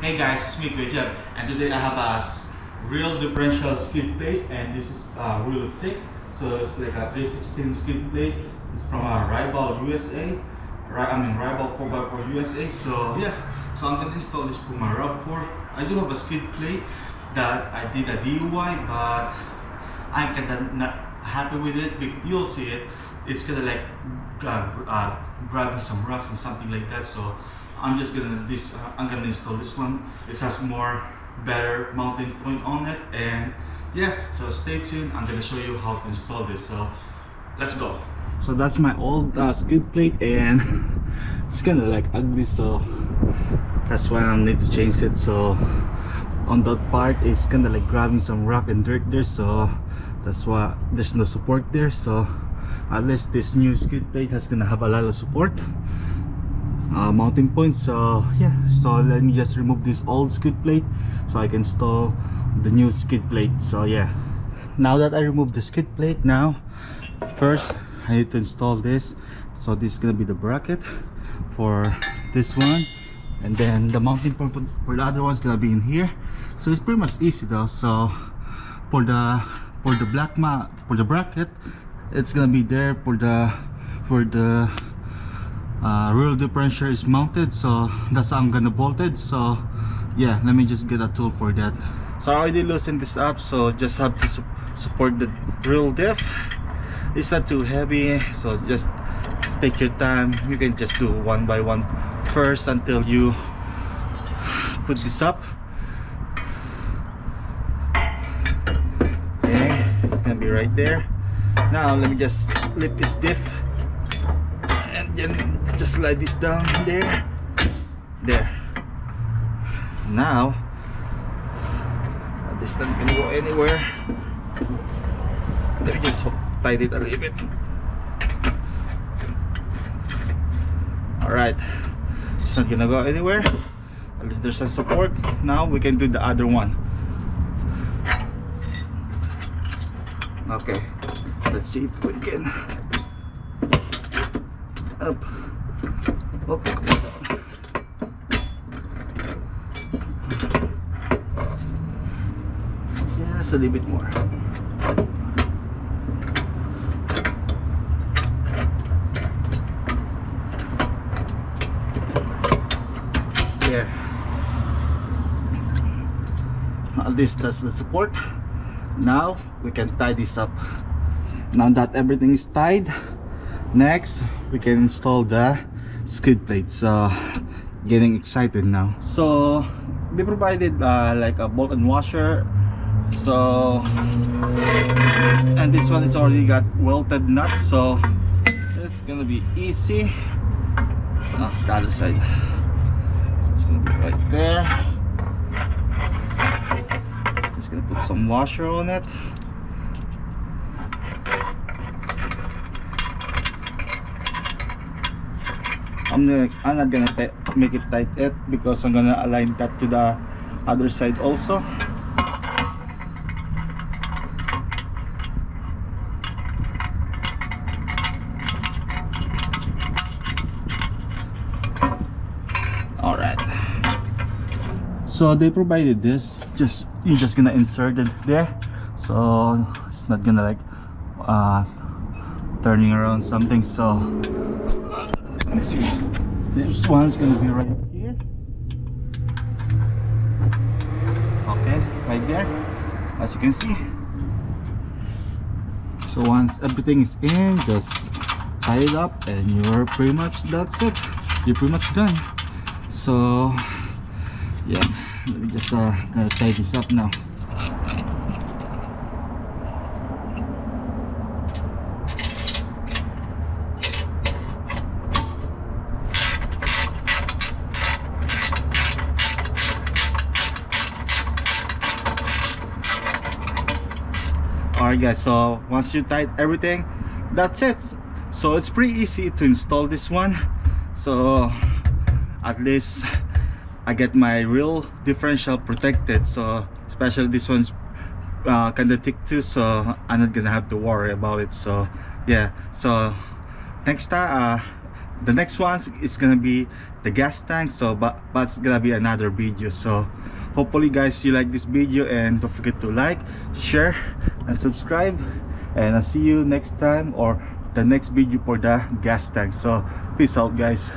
Hey guys, it's me, Kuya, and today I have a real differential skid plate, and this is really thick. So it's like a 316 skid plate. It's from a Rival USA, Rival 4x4 USA. So yeah, so I'm gonna install this for my Rav4. I do have a skid plate that I did a DIY, but I'm kinda not happy with it. You'll see it. It's gonna like grabbing some rocks and something like that. So I'm gonna install this one. It has better mounting point on it, and yeah. So stay tuned. I'm gonna show you how to install this. So let's go. So that's my old skid plate, and it's kind of like ugly. So that's why I need to change it. So on that part it's kind of like grabbing some rock and dirt there. So that's why there's no support there. So at least this new skid plate has gonna have a lot of support. Mounting points. So yeah, so let me just remove this old skid plate so I can install the new skid plate. So yeah, now that I removed the skid plate, now first I need to install this. So this is gonna be the bracket for this one, and then the mounting point for the other one's gonna be in here. So it's pretty much easy though. So for the bracket, it's gonna be there for the rear differential is mounted. So that's how I'm gonna bolt it. So yeah, let me just get a tool for that. So I already loosened this up, so just have to support the rear diff. It's not too heavy, so just take your time. You can just do one by one first until you put this up. Okay, it's gonna be right there. Now let me just lift this diff and then just slide this down there. Now this not gonna go anywhere. Let me just tight it a little bit. Alright, it's not gonna go anywhere. At least there's some support. Now we can do the other one. Okay, let's see if we can up. Okay. Just a little bit more. There. At least that's the support. Now we can tie this up. Now that everything is tied, next we can install the skid plates. So getting excited now. So they provided like a bolt and washer. So and this one is already got welded nuts, so it's gonna be easy. The other side, so it's gonna be right there. Just gonna put some washer on it. I'm not gonna make it tight yet because I'm gonna align that to the other side also. Alright. So they provided this. You're just gonna insert it there. So it's not gonna like turning around something. So let me see. This one's gonna be right here. Okay, right there, as you can see. So once everything is in, just tie it up, and you're pretty much, that's it. You're pretty much done. So yeah, let me just gonna tie this up now. Alright guys, so once you tight everything, that's it. So it's pretty easy to install this one. So at least I get my real differential protected. So especially this one's kind of thick too, so I'm not gonna have to worry about it. So yeah, so next time the next one is gonna be the gas tank. So but it's gonna be another video. So hopefully guys you like this video, and don't forget to like, share and subscribe, and I'll see you next time or the next video for the gas tank. So peace out guys.